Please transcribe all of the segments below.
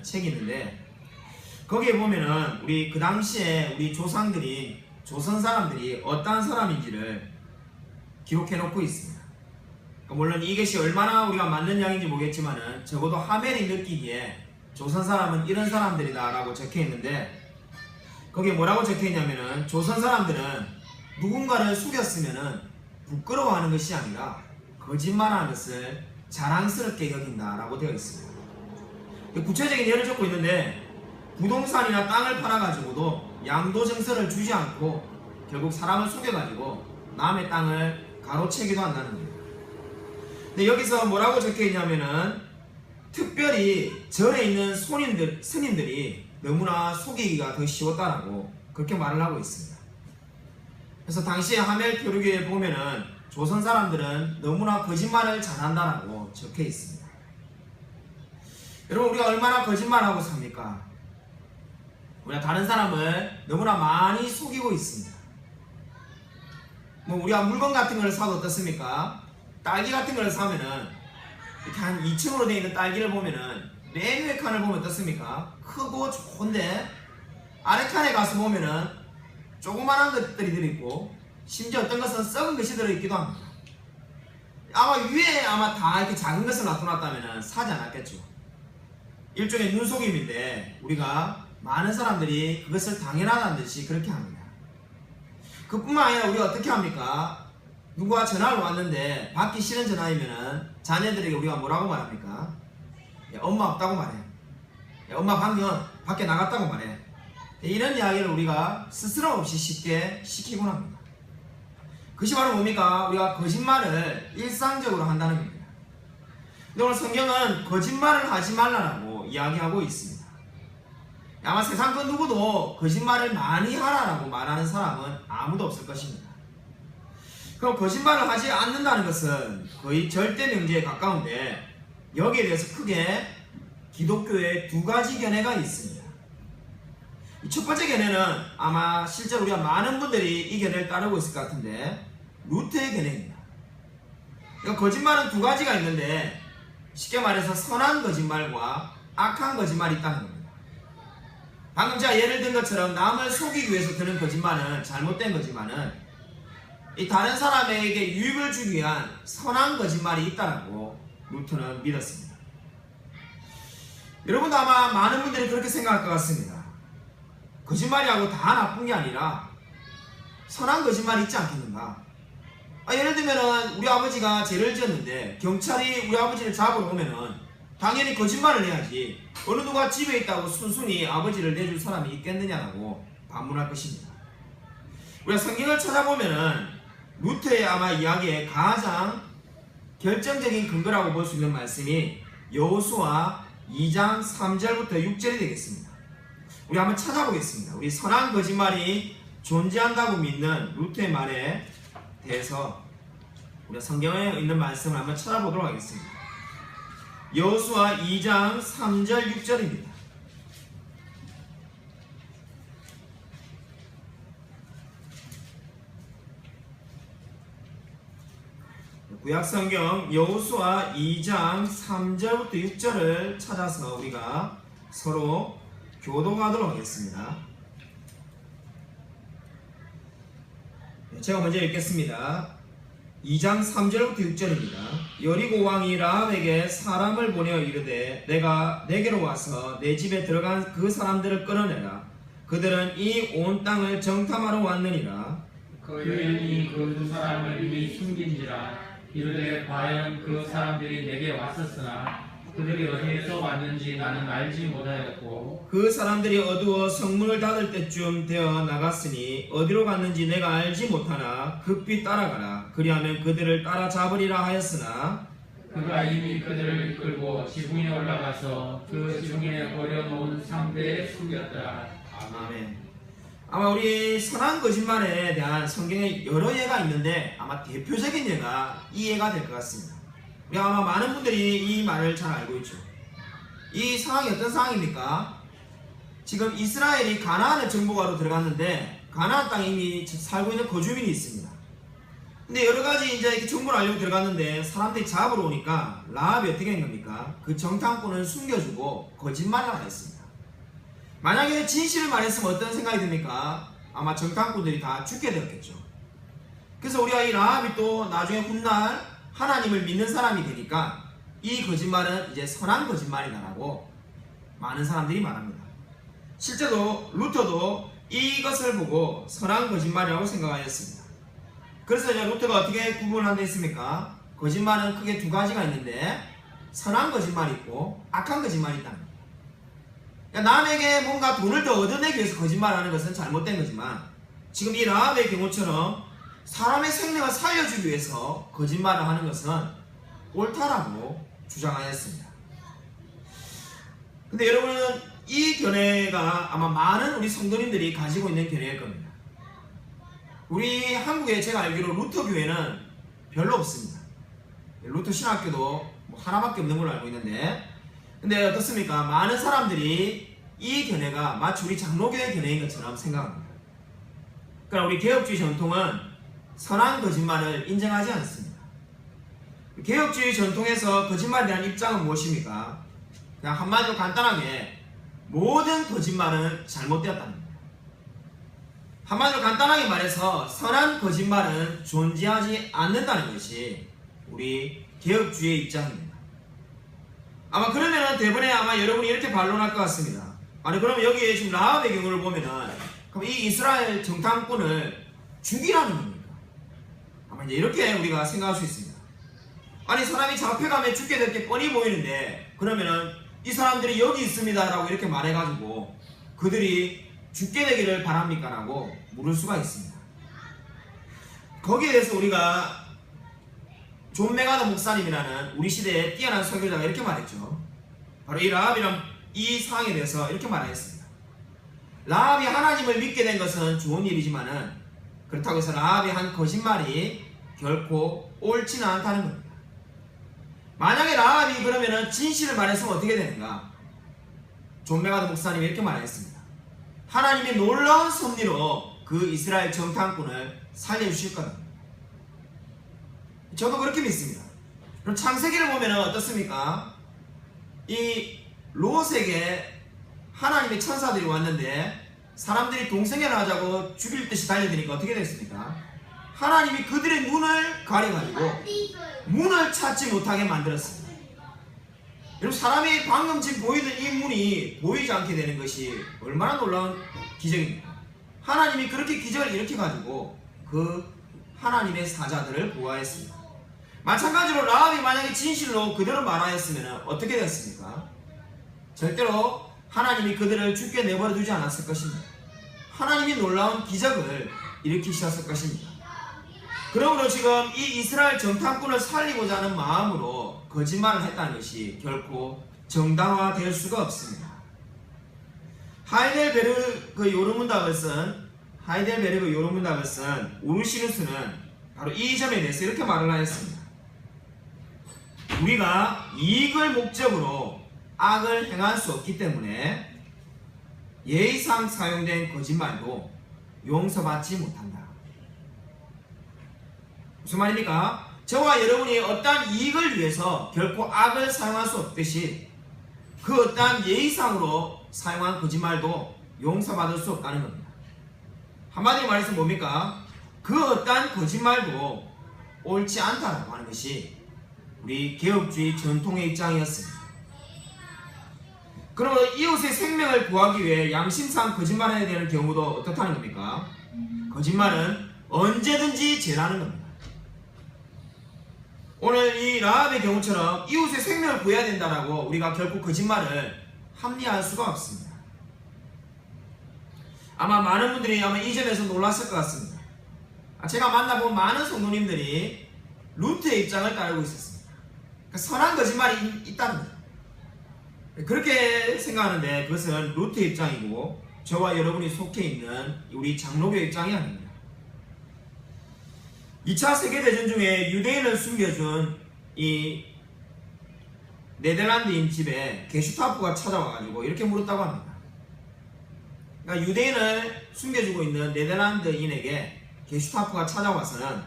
책이 있는데 거기에 보면은 우리 그 당시에 우리 조상들이 조선 사람들이 어떠한 사람인지를 기록해 놓고 있습니다. 물론 이것이 얼마나 우리가 맞는 이야기인지 모르겠지만은 적어도 하멜이 느끼기에 조선 사람은 이런 사람들이다 라고 적혀 있는데 거기에 뭐라고 적혀 있냐면은 조선 사람들은 누군가를 속였으면은 부끄러워하는 것이 아니라 거짓말하는 것을 자랑스럽게 여긴다 라고 되어 있습니다. 구체적인 예를 적고 있는데 부동산이나 땅을 팔아가지고도 양도증서를 주지 않고 결국 사람을 속여가지고 남의 땅을 가로채기도 한다는 겁니다. 근데 여기서 뭐라고 적혀 있냐면은 특별히 절에 있는 스님들이 너무나 속이기가 더 쉬웠다라고 그렇게 말을 하고 있습니다. 그래서 당시에 하멜 표류기에 보면은 조선 사람들은 너무나 거짓말을 잘한다라고 적혀 있습니다. 여러분, 우리가 얼마나 거짓말하고 삽니까? 우리가 다른 사람을 너무나 많이 속이고 있습니다. 우리가 물건 같은 걸 사도 어떻습니까? 딸기 같은 걸 사면은 이렇게 한 2층으로 되어 있는 딸기를 보면은 맨 위에 칸을 보면 어떻습니까? 크고 좋은데 아래 칸에 가서 보면은 조그만한 것들이 들어있고 심지어 어떤 것은 썩은 것이 들어있기도 합니다. 아마 위에 다 이렇게 작은 것을 놔둬놨다면 사지 않았겠죠. 일종의 눈속임인데 우리가 많은 사람들이 그것을 당연하다는 듯이 그렇게 합니다. 그뿐만 아니라 우리가 어떻게 합니까? 누가 전화를 왔는데 받기 싫은 전화이면은 자녀들에게 우리가 뭐라고 말합니까? 야, 엄마 없다고 말해. 야, 엄마 방금 밖에 나갔다고 말해. 이런 이야기를 우리가 스스럼 없이 쉽게 시키곤 합니다. 그것이 바로 뭡니까? 우리가 거짓말을 일상적으로 한다는 겁니다. 근데 오늘 성경은 거짓말을 하지 말라고 이야기하고 있습니다. 아마 세상 그 누구도 거짓말을 많이 하라라고 말하는 사람은 아무도 없을 것입니다. 그럼 거짓말을 하지 않는다는 것은 거의 절대 명제에 가까운데 여기에 대해서 크게 기독교에 두 가지 견해가 있습니다. 첫 번째 견해는 아마 실제로 우리가 많은 분들이 이 견해를 따르고 있을 것 같은데 루터의 견해입니다. 그러니까 거짓말은 두 가지가 있는데 쉽게 말해서 선한 거짓말과 악한 거짓말이 있다는 겁니다. 방금 제가 예를 든 것처럼 남을 속이기 위해서 드는 거짓말은 잘못된 거짓말은 이 다른 사람에게 유익을 주기 위한 선한 거짓말이 있다고 루터는 믿었습니다. 여러분도 아마 많은 분들이 그렇게 생각할 것 같습니다. 거짓말이라고 다 나쁜 게 아니라 선한 거짓말이 있지 않겠는가? 예를 들면은 우리 아버지가 죄를 지었는데 경찰이 우리 아버지를 잡으러 오면은 당연히 거짓말을 해야지 어느 누가 집에 있다고 순순히 아버지를 내줄 사람이 있겠느냐라고 반문할 것입니다. 우리가 성경을 찾아보면은 루터의 아마 이야기의 가장 결정적인 근거라고 볼 수 있는 말씀이 여호수아 2장 3절부터 6절이 되겠습니다. 우리 한번 찾아보겠습니다. 우리 선한 거짓말이 존재한다고 믿는 루터의 말에 대해서 우리가 성경에 있는 말씀을 한번 찾아보도록 하겠습니다. 여호수아 2장 3절 6절입니다. 구약성경 여호수아 2장 3절부터 6절을 찾아서 우리가 서로 교도하도록 하겠습니다. 제가 먼저 읽겠습니다. 2장 3절부터 6절입니다. 여리고 왕이 라합에게 사람을 보내어 이르되 내가 내게로 와서 내 집에 들어간 그 사람들을 끌어내라. 그들은 이 온 땅을 정탐하러 왔느니라. 그 여인이 그 두 사람을 이미 숨긴지라. 이르되 과연 그 사람들이 내게 왔었으나 그들이 어디에서 왔는지 나는 알지 못하였고 그 사람들이 어두워 성문을 닫을 때쯤 되어 나갔으니 어디로 갔는지 내가 알지 못하나 급히 따라가라. 그리하면 그들을 따라잡으리라 하였으나 그가 이미 그들을 이끌고 지붕에 올라가서 그 지붕에 버려놓은 상대에 숨겼더라. 아멘. 아마 우리 선한 거짓말에 대한 성경에 여러 예가 있는데 아마 대표적인 예가 이 예가 될 것 같습니다. 우리 아마 많은 분들이 이 말을 잘 알고 있죠. 이 상황이 어떤 상황입니까? 지금 이스라엘이 가나안을 정복하러 들어갔는데 가나안 땅에 이미 살고 있는 거주민이 있습니다. 근데 여러 가지 이제 이렇게 정보를 알려고 들어갔는데 사람들이 잡으러 오니까 라합이 어떻게 한 겁니까? 그 정탐꾼을 숨겨주고 거짓말을 했습니다. 만약에 진실을 말했으면 어떤 생각이 듭니까? 아마 정탐꾼들이 다 죽게 되었겠죠. 그래서 우리가 이 라합이 또 나중에 훗날 하나님을 믿는 사람이 되니까 이 거짓말은 이제 선한 거짓말이다라고 많은 사람들이 말합니다. 실제로 루터도 이것을 보고 선한 거짓말이라고 생각하였습니다. 그래서 이제 루터가 어떻게 구분을 한다 했습니까? 거짓말은 크게 두 가지가 있는데 선한 거짓말이 있고 악한 거짓말이 있다는 겁니다. 그러니까 남에게 뭔가 돈을 더 얻어내기 위해서 거짓말하는 것은 잘못된 거지만 지금 이 라합의 경우처럼 사람의 생명을 살려주기 위해서 거짓말을 하는 것은 옳다라고 주장하였습니다. 근데 여러분은 이 견해가 아마 많은 우리 성도님들이 가지고 있는 견해일 겁니다. 우리 한국에 제가 알기로 루터 교회는 별로 없습니다. 루터 신학교도 뭐 하나밖에 없는 걸로 알고 있는데, 근데 어떻습니까? 많은 사람들이 이 견해가 마치 우리 장로교의 견해인 것처럼 생각합니다. 그러나 우리 개혁주의 전통은 선한 거짓말을 인정하지 않습니다. 개혁주의 전통에서 거짓말에 대한 입장은 무엇입니까? 그냥 한마디로 간단하게 모든 거짓말은 잘못되었다는 겁니다. 한마디로 간단하게 말해서 선한 거짓말은 존재하지 않는다는 것이 우리 개혁주의의 입장입니다. 아마 그러면은 대부분에 아마 여러분이 이렇게 반론할 것 같습니다. 아니 그러면 여기에 지금 라합의 경우를 보면은 그럼 이 이스라엘 정탐꾼을 죽이라는 겁니까? 아마 이제 이렇게 우리가 생각할 수 있습니다. 아니 사람이 잡혀가면 죽게 될 게 뻔히 보이는데 그러면은 이 사람들이 여기 있습니다 라고 이렇게 말해가지고 그들이 죽게 되기를 바랍니까? 라고 물을 수가 있습니다. 거기에 대해서 우리가 존 메가더 목사님이라는 우리 시대의 뛰어난 설교자가 이렇게 말했죠. 바로 이 라합이란 이 상황에 대해서 이렇게 말했습니다. 라합이 하나님을 믿게 된 것은 좋은 일이지만은 그렇다고 해서 라합이 한 거짓말이 결코 옳지는 않다는 겁니다. 만약에 라합이 그러면은 진실을 말했으면 어떻게 되는가? 존 메가더 목사님이 이렇게 말했습니다. 하나님이 놀라운 섭리로 그 이스라엘 정탐꾼을 살려주실 겁니다. 저도 그렇게 믿습니다. 그럼 창세기를 보면 어떻습니까? 이 롯에게 하나님의 천사들이 왔는데 사람들이 동성애를 하자고 죽일 듯이 달려드니까 어떻게 됐습니까? 하나님이 그들의 눈을 가려가지고 문을 찾지 못하게 만들었습니다. 여러분 사람이 방금 지금 보이는 이 문이 보이지 않게 되는 것이 얼마나 놀라운 기적입니까? 하나님이 그렇게 기적을 일으켜가지고 그 하나님의 사자들을 보호하였습니다. 마찬가지로 라합이 만약에 진실로 그대로 말하였으면 어떻게 됐습니까? 절대로 하나님이 그들을 죽게 내버려 두지 않았을 것입니다. 하나님이 놀라운 기적을 일으키셨을 것입니다. 그러므로 지금 이 이스라엘 정탐꾼을 살리고자 하는 마음으로 거짓말을 했다는 것이 결코 정당화될 수가 없습니다. 하이델베르그 요르문답을 쓴 우르시누스는 바로 이 점에 대해서 이렇게 말을 하였습니다. 우리가 이익을 목적으로 악을 행할 수 없기 때문에 예의상 사용된 거짓말도 용서받지 못한다. 무슨 말입니까? 저와 여러분이 어떠한 이익을 위해서 결코 악을 사용할 수 없듯이 그 어떠한 예의상으로 사용한 거짓말도 용서받을 수 없다는 겁니다. 한마디로 말해서 뭡니까? 그 어떠한 거짓말도 옳지 않다라고 하는 것이 우리 개혁주의 전통의 입장이었습니다. 그러므로 이웃의 생명을 구하기 위해 양심상 거짓말해야 되는 경우도 어떻다는 겁니까? 거짓말은 언제든지 죄라는 겁니다. 오늘 이 라합의 경우처럼 이웃의 생명을 구해야 된다라고 우리가 결코 거짓말을 합리화할 수가 없습니다. 아마 많은 분들이 아마 이 점에서 놀랐을 것 같습니다. 제가 만나본 많은 성도님들이 루트의 입장을 따르고 있었습니다. 그러니까 선한 거짓말이 있다는 거예요. 그렇게 생각하는데 그것은 루트의 입장이고 저와 여러분이 속해 있는 우리 장로교의 입장이 아닙니다. 2차 세계대전 중에 유대인을 숨겨준 이 네덜란드인 집에 게슈타포가 찾아와가지고 이렇게 물었다고 합니다. 그러니까 유대인을 숨겨주고 있는 네덜란드인에게 게슈타포가 찾아와서는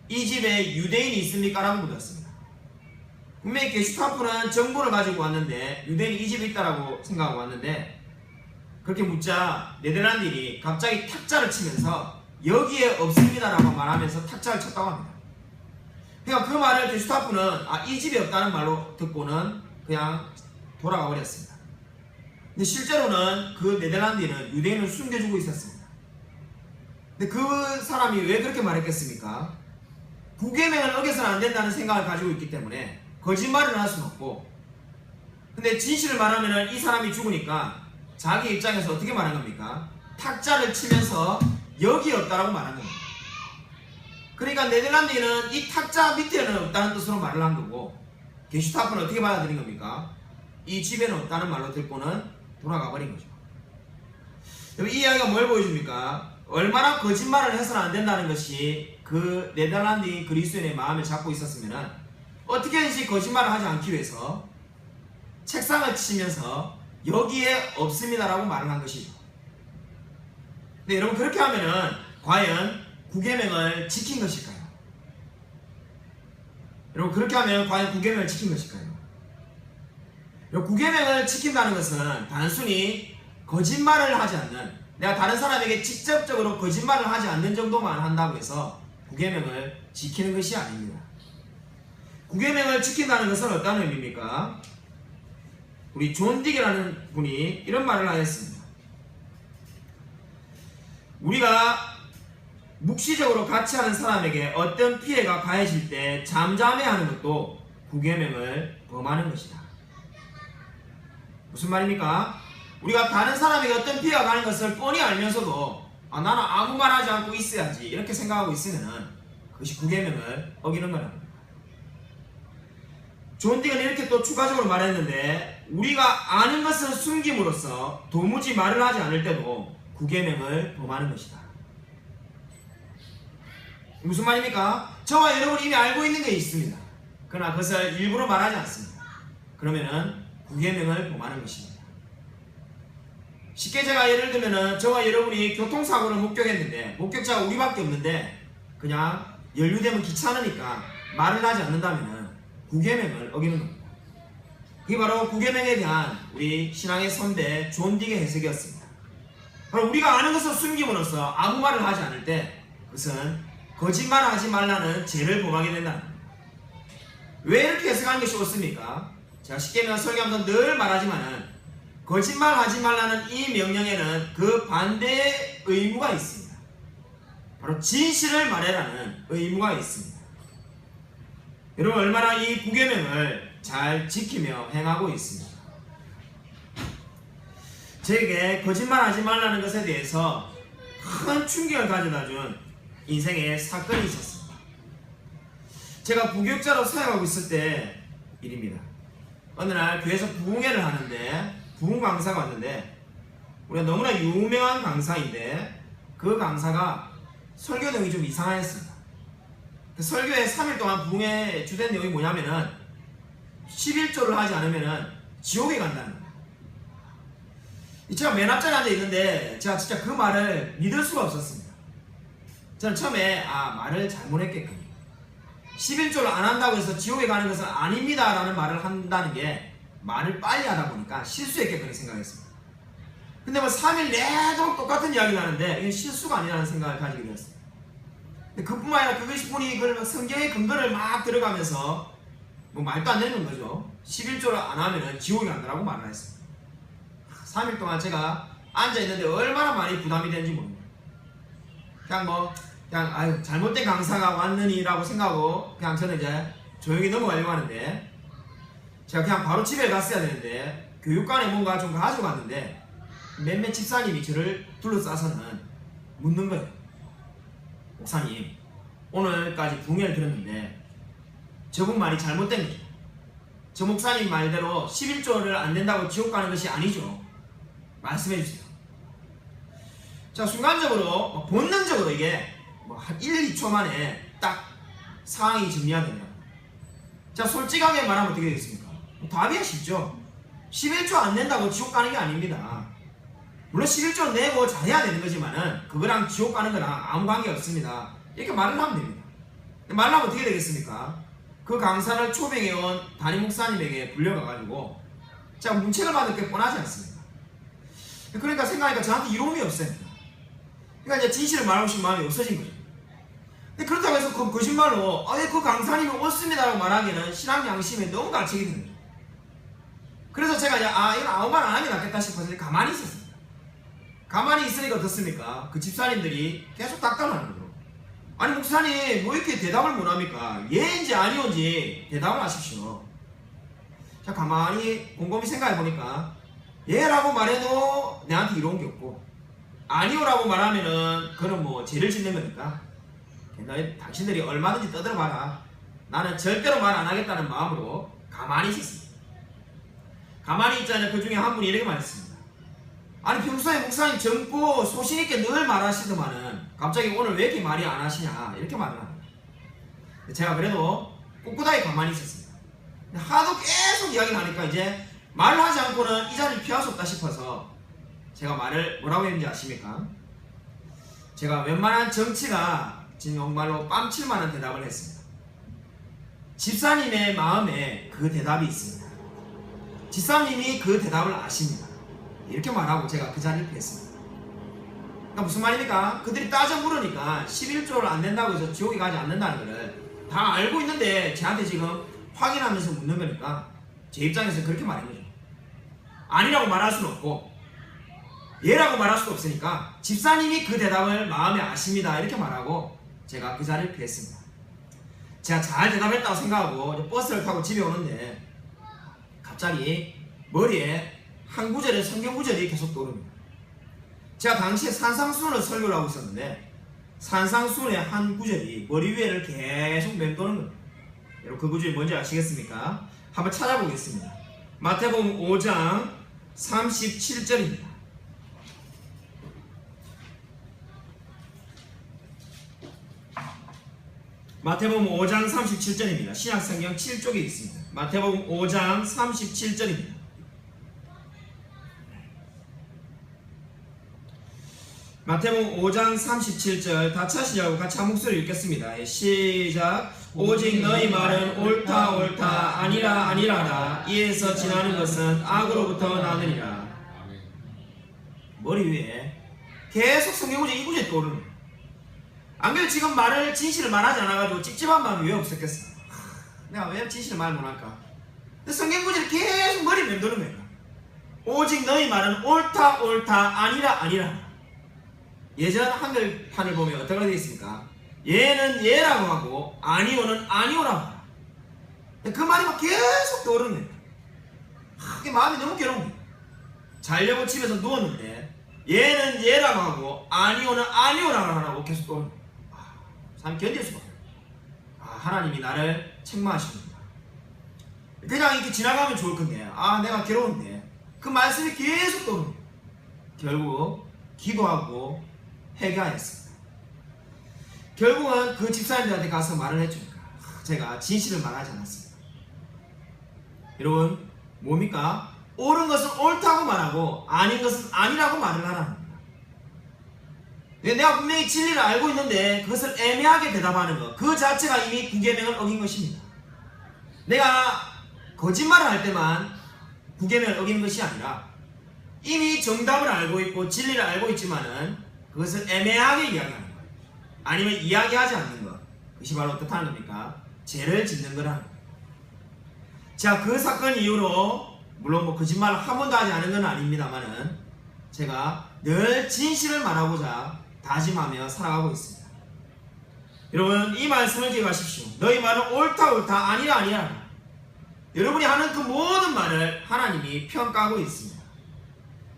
이 집에 유대인이 있습니까? 라고 묻었습니다. 분명히 게슈타포는 정보를 가지고 왔는데 유대인이 이 집에 있다라고 생각하고 왔는데 그렇게 묻자 네덜란드인이 갑자기 탁자를 치면서 여기에 없습니다라고 말하면서 탁자를 쳤다고 합니다. 그러니까 그 말을 게슈타포는 이 집에 없다는 말로 듣고는 그냥 돌아가 버렸습니다. 근데 실제로는 그 네덜란드인은 유대인을 숨겨주고 있었습니다. 근데 그 사람이 왜 그렇게 말했겠습니까? 구계명을 어겨서는 안 된다는 생각을 가지고 있기 때문에 거짓말을 할 수는 없고, 근데 진실을 말하면 이 사람이 죽으니까 자기 입장에서 어떻게 말한 겁니까? 탁자를 치면서 여기 없다라고 말한 겁니다. 그러니까 네덜란드인은 이 탁자 밑에는 없다는 뜻으로 말을 한 거고, 게슈타포는 어떻게 받아들인 겁니까? 이 집에는 없다는 말로 듣고는 돌아가 버린 거죠. 이 이야기가 뭘 보여줍니까? 얼마나 거짓말을 해서는 안 된다는 것이 그 네덜란드인 그리스도인의 마음을 잡고 있었으면 어떻게든지 거짓말을 하지 않기 위해서 책상을 치면서 여기에 없습니다라고 말을 한 것이죠. 근데 여러분, 그렇게 하면은 과연 구계명을 지킨 것일까요? 여러분, 그렇게 하면 과연 구계명을 지킨 것일까요? 구계명을 지킨다는 것은 단순히 거짓말을 하지 않는, 내가 다른 사람에게 직접적으로 거짓말을 하지 않는 정도만 한다고 해서 구계명을 지키는 것이 아닙니다. 구계명을 지킨다는 것은 어떤 의미입니까? 우리 존 딕이라는 분이 이런 말을 하였습니다. 우리가 묵시적으로 같이 하는 사람에게 어떤 피해가 가해질 때 잠잠해하는 것도 구계명을 범하는 것이다. 무슨 말입니까? 우리가 다른 사람에게 어떤 피해가 가는 것을 뻔히 알면서도 나는 아무 말 하지 않고 있어야지 이렇게 생각하고 있으면 그것이 구계명을 어기는 거랍니다. 존 딕은 이렇게 또 추가적으로 말했는데, 우리가 아는 것을 숨김으로써 도무지 말을 하지 않을 때도 구계명을 범하는 것이다. 무슨 말입니까? 저와 여러분이 이미 알고 있는 게 있습니다. 그러나 그것을 일부러 말하지 않습니다. 그러면은 구계명을 범하는 것입니다. 쉽게 제가 예를 들면은 저와 여러분이 교통사고를 목격했는데 목격자가 우리밖에 없는데 그냥 연루되면 귀찮으니까 말을 하지 않는다면은 구계명을 어기는 겁니다. 이게 바로 구계명에 대한 우리 신앙의 선배 존 딕의 해석이었습니다. 바로 우리가 아는 것을 숨김으로써 아무 말을 하지 않을 때 그것은 거짓말하지 말라는 죄를 범하게 된다는 겁니다. 왜 이렇게 해석하는 것이 옳습니까? 제가 쉽게 설교하면서 늘 말하지만은 거짓말하지 말라는 이 명령에는 그 반대의 의무가 있습니다. 바로 진실을 말해라는 의무가 있습니다. 여러분, 얼마나 이 구계명을 잘 지키며 행하고 있습니다. 저에게 거짓말하지 말라는 것에 대해서 큰 충격을 가져다준 인생의 사건이 있었습니다. 제가 부교육자로 사역하고 있을 때 일입니다. 어느 날 교회에서 부흥회를 하는데 부흥 강사가 왔는데, 우리가 너무나 유명한 강사인데 그 강사가 설교 내용이 좀 이상하였습니다. 그 설교에 3일 동안 부흥회 주된 내용이 뭐냐면은 11조를 하지 않으면은 지옥에 간다는 거예요. 제가 맨 앞자리에 앉아 있는데 제가 진짜 그 말을 믿을 수가 없었습니다. 저는 처음에 말을 잘못했겠군요. 11조를 안 한다고 해서 지옥에 가는 것은 아닙니다 라는 말을 한다는 게 말을 빨리 하다 보니까 실수했겠거니 생각했습니다. 근데 3일 내도록 똑같은 이야기를 하는데 이게 실수가 아니라는 생각을 가지게 되었습니다. 근데 그뿐만 아니라 그것이 분이 성경의 근거를 막 들어가면서 말도 안 되는 거죠. 11조를 안 하면 지옥에 간다라고 말을 했습니다. 3일 동안 제가 앉아있는데 얼마나 많이 부담이 되는지 모릅니다. 그냥 잘못된 강사가 왔느니라고 생각하고 그냥 저는 이제 조용히 넘어가려고 하는데, 제가 그냥 바로 집에 갔어야 되는데 교육관에 뭔가 좀 가지고 갔는데 몇몇 집사님이 저를 둘러싸서는 묻는 거예요. 목사님, 오늘까지 부흥회를 들었는데 저분 말이 잘못된 거죠. 저 목사님 말대로 11조를 안 된다고 지옥 가는 것이 아니죠. 말씀해 주세요. 자, 순간적으로 본능적으로 이게 한 1, 2초 만에 딱 상황이 정리가 됩니다. 자, 솔직하게 말하면 어떻게 되겠습니까? 답이 쉽죠. 11조 안 낸다고 지옥 가는 게 아닙니다. 물론 11조 내고 잘해야 되는 거지만은 그거랑 지옥 가는 거랑 아무 관계 없습니다. 이렇게 말을 하면 됩니다. 말하면 어떻게 되겠습니까? 그 강사를 초빙해온 담임 목사님에게 불려가가지고 제가 문책을 받을 게 뻔하지 않습니까? 그러니까 생각하니까 저한테 이로움이 없어요. 그러니까 이제 진실을 말하고 싶은 마음이 없어진 거죠. 근데 그렇다고 해서 그 거짓말로 그 강사님이 옳습니다라고 말하기에는 신앙 양심에 너무 갈치게 되는 거죠. 그래서 제가 이제 이건 아무 말 안 하는 게 낫겠다 싶어서 가만히 있었습니다. 가만히 있으니까 어떻습니까? 그 집사님들이 계속 닥달하는 거죠. 아니 목사님 뭐 이렇게 대답을 못합니까? 예인지 아니온지 대답을 하십시오. 자 가만히 곰곰이 생각해보니까 예라고 말해도 내한테 이로운 게 없고 아니오라고 말하면은 그건 뭐 죄를 짓는 거니까 당신들이 얼마든지 떠들어봐라. 나는 절대로 말 안 하겠다는 마음으로 가만히 있었습니다. 가만히 있자니 그 중에 한 분이 이렇게 말했습니다. 아니 평소에 목사님 젊고 소신있게 늘 말하시더만은 갑자기 오늘 왜 이렇게 말이 안 하시냐 이렇게 말을 합니다. 제가 그래도 꿋꿋하게 가만히 있었습니다. 하도 계속 이야기를 하니까 이제 말을 하지 않고는 이 자리를 피할 수 없다 싶어서 제가 말을 뭐라고 했는지 아십니까? 제가 웬만한 정치가 정말로 뺨칠만한 대답을 했습니다. 집사님의 마음에 그 대답이 있습니다. 집사님이 그 대답을 아십니다. 이렇게 말하고 제가 그 자리를 피했습니다. 그러니까 무슨 말입니까? 그들이 따져 물으니까 11조를 안 된다고 해서 지옥에 가지 않는다는 것을 다 알고 있는데 저한테 지금 확인하면서 묻는 거니까 제 입장에서 그렇게 말한 거죠. 아니라고 말할 수는 없고 예라고 말할 수도 없으니까 집사님이 그 대답을 마음에 아십니다 이렇게 말하고 제가 그 자리를 피했습니다. 제가 잘 대답했다고 생각하고 버스를 타고 집에 오는데 갑자기 머리에 한 구절의 성경 구절이 계속 떠오릅니다. 제가 당시에 산상수훈을 설교를 하고 있었는데 산상수훈의 한 구절이 머리 위에를 계속 맴도는 겁니다. 여러분 그 구절이 뭔지 아시겠습니까? 한번 찾아보겠습니다. 마태복음 5장 37절입니다. 마태복음 5장 37절입니다. 신약성경 7쪽에 있습니다. 마태복음 5장 37절입니다. 마태복음 5장 37절 다 찾으시라고 같이 한 목소리 읽겠습니다. 시작. 오직 너희 말은 옳다 옳다 아니라 아니라라. 이에서 지나는 것은 악으로부터 나느니라. 머리 위에 계속 성경구절 이 구절이 떠오르는 거예요. 안 그래도 지금 진실을 말하지 않아가지고 찝찝한 마음이 왜 없었겠어? 내가 왜 진실을 말 못할까? 근데 성경구절이 계속 머리에 맴도는 거예요. 오직 너희 말은 옳다 옳다 아니라 아니라. 예전 한글판을 보면 어떻게 되어 있습니까? 예는 예라고 하고 아니오는 아니오라고 하고. 그 말이 막 계속 떠오르는 거예요. 그게 마음이 너무 괴로운 거예요. 자려고 집에서 누웠는데 예는 예라고 하고 아니오는 아니오라고 하고 계속 떠오르는 거예요. 참 견딜 수가 없어요. 하나님이 나를 책망하시는구나. 그냥 이렇게 지나가면 좋을 건데 내가 괴로운데 그 말씀이 계속 떠오르는 거예요. 결국 기도하고 회개하였습니다. 결국은 그 집사님들한테 가서 말을 해주니까 제가 진실을 말하지 않았습니다. 여러분 뭡니까? 옳은 것은 옳다고 말하고 아닌 것은 아니라고 말을 하라는 겁니다. 내가 분명히 진리를 알고 있는데 그것을 애매하게 대답하는 것 그 자체가 이미 구계명을 어긴 것입니다. 내가 거짓말을 할 때만 구계명을 어긴 것이 아니라 이미 정답을 알고 있고 진리를 알고 있지만은 그것을 애매하게 이야기하는 것 아니면 이야기하지 않는 것 그것이 바로 어떻다는 겁니까? 죄를 짓는 거라는 겁니다. 자, 그 사건 이후로 물론 뭐 거짓말을 한 번도 하지 않은 건 아닙니다만은 제가 늘 진실을 말하고자 다짐하며 살아가고 있습니다. 여러분 이 말씀을 기억하십시오. 너희 말은 옳다 옳다 아니라 아니라. 여러분이 하는 그 모든 말을 하나님이 평가하고 있습니다.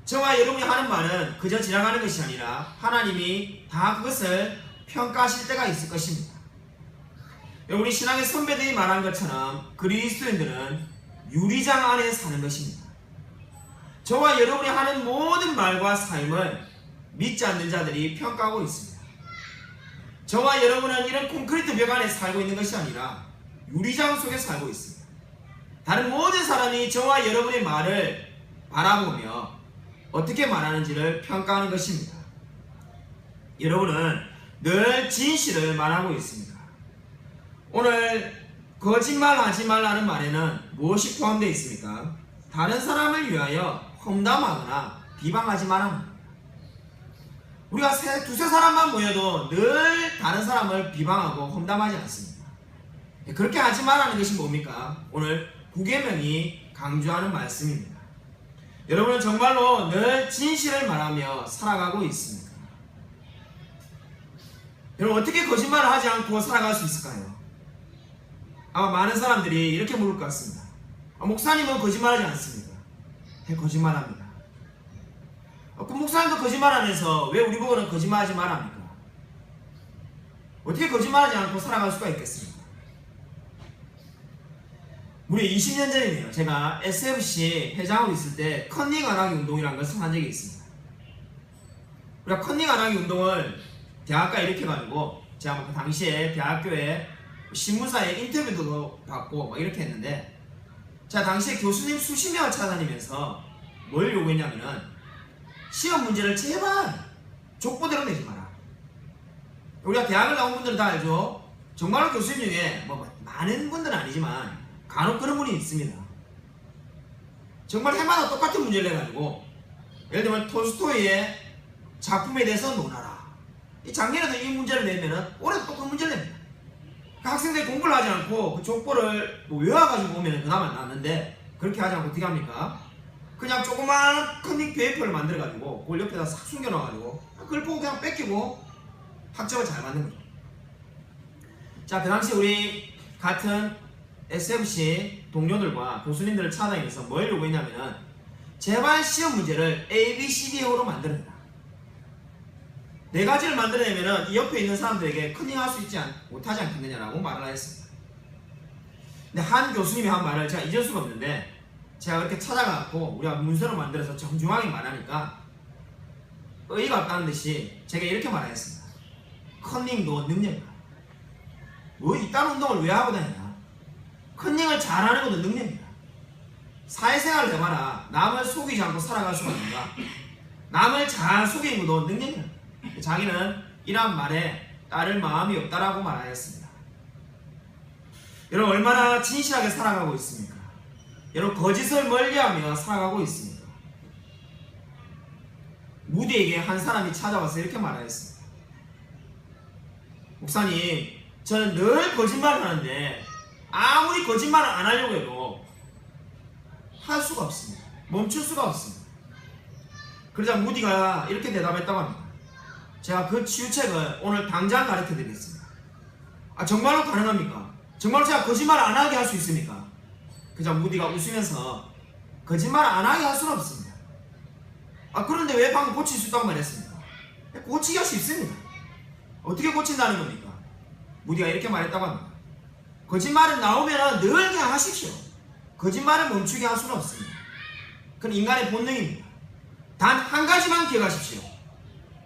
저와 여러분이 하는 말은 그저 지나가는 것이 아니라 하나님이 다 그것을 평가하실 때가 있을 것입니다. 여러분이 신앙의 선배들이 말한 것처럼 그리스도인들은 유리장 안에 사는 것입니다. 저와 여러분이 하는 모든 말과 삶을 믿지 않는 자들이 평가하고 있습니다. 저와 여러분은 이런 콘크리트 벽 안에 살고 있는 것이 아니라 유리장 속에 살고 있습니다. 다른 모든 사람이 저와 여러분의 말을 바라보며 어떻게 말하는지를 평가하는 것입니다. 여러분은 늘 진실을 말하고 있습니다. 오늘 거짓말하지 말라는 말에는 무엇이 포함되어 있습니까? 다른 사람을 위하여 험담하거나 비방하지 말라. 우리가 두세 사람만 모여도 늘 다른 사람을 비방하고 험담하지 않습니다. 그렇게 하지 말라는 것이 뭡니까? 오늘 9계명이 강조하는 말씀입니다. 여러분은 정말로 늘 진실을 말하며 살아가고 있습니까? 여러분 어떻게 거짓말을 하지 않고 살아갈 수 있을까요? 아마 많은 사람들이 이렇게 물을 것 같습니다. 목사님은 거짓말하지 않습니다. 거짓말합니다. 그 목사님도 거짓말하면서 왜 우리 보고는 거짓말하지 말합니까? 어떻게 거짓말하지 않고 살아갈 수가 있겠습니까? 무려 20년 전이네요. 제가 SFC 회장으로 있을 때 컨닝 안 하기 운동이라는 것을 한 적이 있습니다. 우리가 컨닝 안 하기 운동을 대학가에 일으켜가지고 제가 그 당시에 대학교에 신문사에 인터뷰도 받고 막 이렇게 했는데, 제가 당시에 교수님 수십 명을 찾아다니면서 뭘 요구했냐면은 시험 문제를 제발 족보대로 내지 마라. 우리가 대학을 나온 분들은 다 알죠. 정말로 교수님 중에 뭐 많은 분들은 아니지만 간혹 그런 분이 있습니다. 정말 해마다 똑같은 문제를 내가지고, 예를 들면 톨스토이의 작품에 대해서 논하라. 이 작년에도 이 문제를 내면은 올해도 똑같은 문제를 냅니다. 그 학생들이 공부를 하지 않고 그 족보를 뭐 외워가지고 오면 그나마 낫는데, 그렇게 하지 않고 어떻게 합니까? 그냥 조그만 컨닝 페이퍼를 만들어가지고 그걸 옆에다 싹 숨겨놔가지고 그걸 보고 그냥 뺏기고 학점을 잘 받는 거죠. 자, 그 당시 우리 같은 SFC 동료들과 교수님들을 찾아다니면서 뭘 요구했냐면은 제발 시험 문제를 A, B, C, D로 만들어내라. 네 가지를 만들어내면은 이 옆에 있는 사람들에게 컨닝할 수 있지 못하지 않겠느냐라고 말을 했습니다. 근데 한 교수님이 한 말을 제가 잊을 수가 없는데, 제가 그렇게 찾아가고 우리가 문서를 만들어서 정중하게 말하니까 의의가 없다는 듯이 제가 이렇게 말하였습니다. 컨닝도 능력이다. 뭐 이딴 운동을 왜 하고 다니냐? 컨닝을 잘하는 것도 능력이다. 사회생활을 해봐라. 남을 속이지 않고 살아갈 수가 있는가? 남을 잘 속이는 것도 능력이다. 자기는 이러한 말에 따를 마음이 없다라고 말하였습니다. 여러분 얼마나 진실하게 살아가고 있습니까? 여러분 거짓을 멀리하며 살아가고 있습니다. 무디에게 한 사람이 찾아와서 이렇게 말하였습니다. 목사님, 저는 늘 거짓말을 하는데 아무리 거짓말을 안 하려고 해도 할 수가 없습니다. 멈출 수가 없습니다. 그러자 무디가 이렇게 대답했다고 합니다. 제가 그 치유책을 오늘 당장 가르쳐 드리겠습니다. 정말로 가능합니까? 정말로 제가 거짓말 안 하게 할 수 있습니까? 그자 무디가 웃으면서 거짓말 안 하게 할 수는 없습니다. 그런데 왜 방금 고칠 수 있다고 말했습니까? 고치기 할 수 있습니다. 어떻게 고친다는 겁니까? 무디가 이렇게 말했다고 합니다. 거짓말은 나오면 늘 그냥 하십시오. 거짓말을 멈추게 할 수는 없습니다. 그건 인간의 본능입니다. 단 한 가지만 기억하십시오.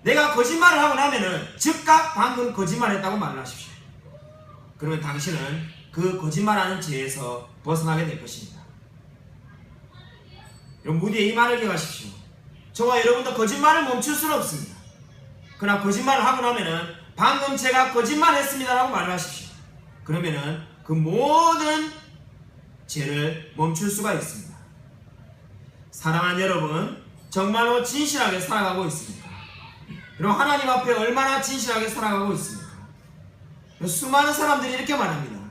내가 거짓말을 하고 나면은 즉각 방금 거짓말했다고 말을 하십시오. 그러면 당신은 그 거짓말하는 죄에서 벗어나게 될 것입니다. 여러분 무디의 이 말을 기억하십시오. 저와 여러분도 거짓말을 멈출 수는 없습니다. 그러나 거짓말을 하고 나면은 방금 제가 거짓말했습니다라고 말을 하십시오. 그러면은 그 모든 죄를 멈출 수가 있습니다. 사랑하는 여러분, 정말로 진실하게 살아가고 있습니다. 여러분 하나님 앞에 얼마나 진실하게 살아가고 있습니까? 수많은 사람들이 이렇게 말합니다.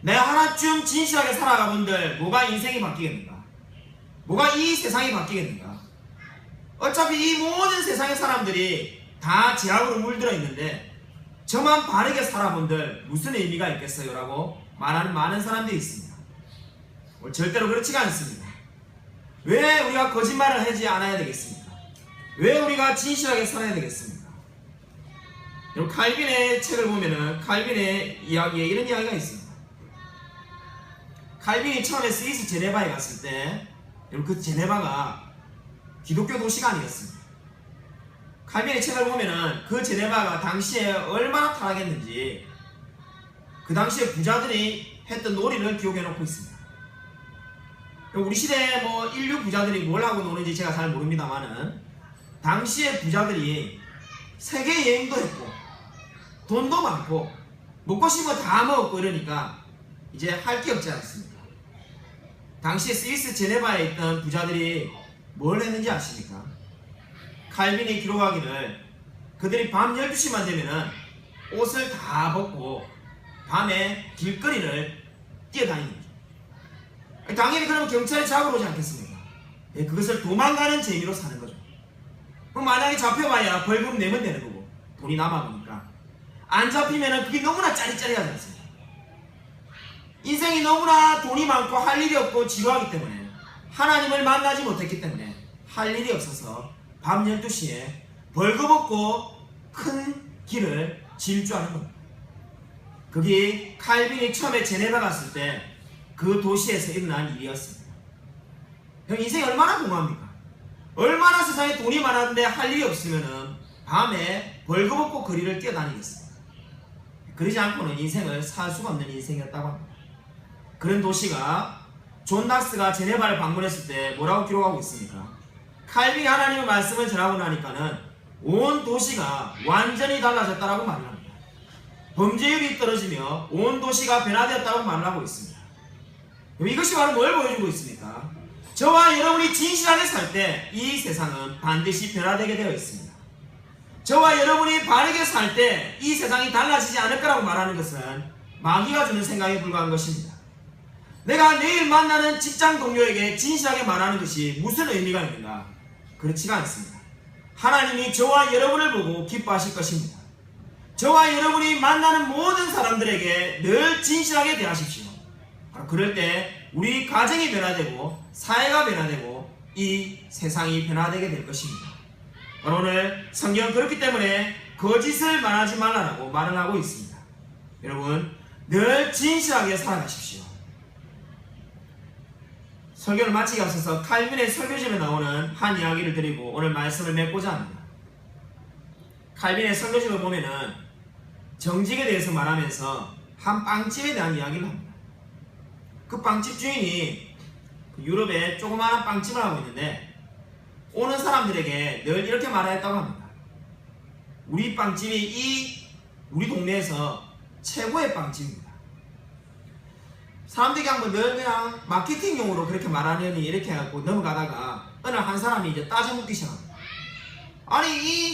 내가 하나쯤 진실하게 살아가본들 뭐가 인생이 바뀌겠는가? 뭐가 이 세상이 바뀌겠는가? 어차피 이 모든 세상의 사람들이 다 죄악으로 물들어 있는데 저만 바르게 살아본들 무슨 의미가 있겠어요? 라고 말하는 많은 사람들이 있습니다. 절대로 그렇지가 않습니다. 왜 우리가 거짓말을 하지 않아야 되겠습니까? 왜 우리가 진실하게 살아야 되겠습니까? 여러분 칼빈의 책을 보면은 칼빈의 이야기에 이런 이야기가 있습니다. 칼빈이 처음에 스위스 제네바에 갔을 때 여러분 그 제네바가 기독교 도시가 아니었습니다. 칼빈의 책을 보면은 그 제네바가 당시에 얼마나 타락했는지 그 당시에 부자들이 했던 놀이를 기록해 놓고 있습니다. 우리 시대에 뭐 인류 부자들이 뭘 하고 노는지 제가 잘 모릅니다만은 당시에 부자들이 세계 여행도 했고 돈도 많고 먹고 싶은 거 다 먹었고 이러니까 이제 할 게 없지 않습니까? 당시 스위스 제네바에 있던 부자들이 뭘 했는지 아십니까? 칼빈이 기록하기를 그들이 밤 12시만 되면은 옷을 다 벗고 밤에 길거리를 뛰어다니는 거죠. 당연히 그러면 경찰이 잡으러 오지 않겠습니까? 예, 그것을 도망가는 재미로 사는 거죠. 그럼 만약에 잡혀봐야 벌금 내면 되는 거고 돈이 남아보니까 안 잡히면은 그게 너무나 짜릿짜릿하지 않습니까? 인생이 너무나 돈이 많고 할 일이 없고 지루하기 때문에 하나님을 만나지 못했기 때문에 할 일이 없어서 밤 12시에 벌거벗고 큰 길을 질주하는 겁니다. 그게 칼빈이 처음에 제네바 갔을 때 그 도시에서 일어난 일이었습니다. 인생이 얼마나 공허합니까? 얼마나 세상에 돈이 많았는데 할 일이 없으면은 밤에 벌거벗고 거리를 뛰어다니겠습니까? 그러지 않고는 인생을 살 수가 없는 인생이었다고 합니다. 그런 도시가 존 낙스가 제네바를 방문했을 때 뭐라고 기록하고 있습니까? 칼빈이 하나님의 말씀을 전하고 나니까는 온 도시가 완전히 달라졌다라고 말을 합니다. 범죄율이 떨어지며 온 도시가 변화되었다고 말을 하고 있습니다. 이것이 바로 뭘 보여주고 있습니까? 저와 여러분이 진실하게 살 때 이 세상은 반드시 변화되게 되어 있습니다. 저와 여러분이 바르게 살 때 이 세상이 달라지지 않을 거라고 말하는 것은 마귀가 주는 생각에 불과한 것입니다. 내가 내일 만나는 직장 동료에게 진실하게 말하는 것이 무슨 의미가 있는가? 그렇지가 않습니다. 하나님이 저와 여러분을 보고 기뻐하실 것입니다. 저와 여러분이 만나는 모든 사람들에게 늘 진실하게 대하십시오. 그럴 때 우리 가정이 변화되고 사회가 변화되고 이 세상이 변화되게 될 것입니다. 오늘 성경은 그렇기 때문에 거짓을 말하지 말라고 말을 하고 있습니다. 여러분 늘 진실하게 살아가십시오. 설교를 마치기 앞서서 칼빈의 설교집에 나오는 한 이야기를 드리고 오늘 말씀을 맺고자 합니다. 칼빈의 설교집을 보면은 정직에 대해서 말하면서 한 빵집에 대한 이야기를 합니다. 그 빵집 주인이 유럽에 조그마한 빵집을 하고 있는데 오는 사람들에게 늘 이렇게 말했다고 합니다. 우리 빵집이 우리 동네에서 최고의 빵집입니다. 사람들이 한번 늘 그냥 마케팅용으로 그렇게 말하려니 이렇게 해갖고 넘어가다가 어느 한 사람이 이제 따져묻기 시작합니다. 아니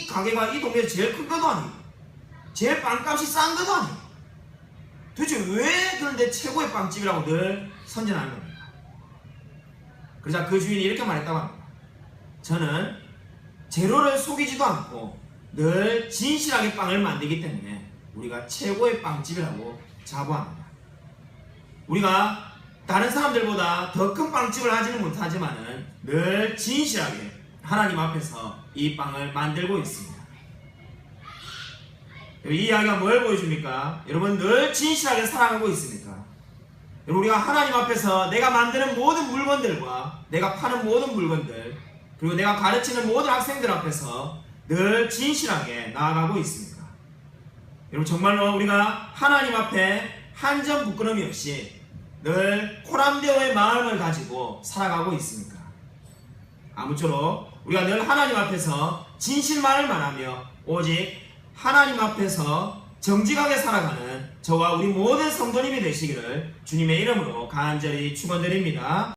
이 가게가 이 동네에서 제일 큰 것도 아니고 제일 빵값이 싼 것도 아니고 도대체 왜 그런데 최고의 빵집이라고 늘 선전하는 겁니까? 그러자 그 주인이 이렇게 말했다고 합니다. 저는 재료를 속이지도 않고 늘 진실하게 빵을 만들기 때문에 우리가 최고의 빵집이라고 자부합니다. 우리가 다른 사람들보다 더 큰 빵집을 하지는 못하지만은 늘 진실하게 하나님 앞에서 이 빵을 만들고 있습니다. 이 이야기가 뭘 보여줍니까? 여러분 늘 진실하게 살아가고 있습니까? 우리가 하나님 앞에서 내가 만드는 모든 물건들과 내가 파는 모든 물건들 그리고 내가 가르치는 모든 학생들 앞에서 늘 진실하게 나아가고 있습니까? 여러분 정말로 우리가 하나님 앞에 한 점 부끄러움이 없이 늘 코람데오의 마음을 가지고 살아가고 있습니까? 아무쪼록 우리가 늘 하나님 앞에서 진실만을 말하며 오직 하나님 앞에서 정직하게 살아가는 저와 우리 모든 성도님이 되시기를 주님의 이름으로 간절히 축원드립니다.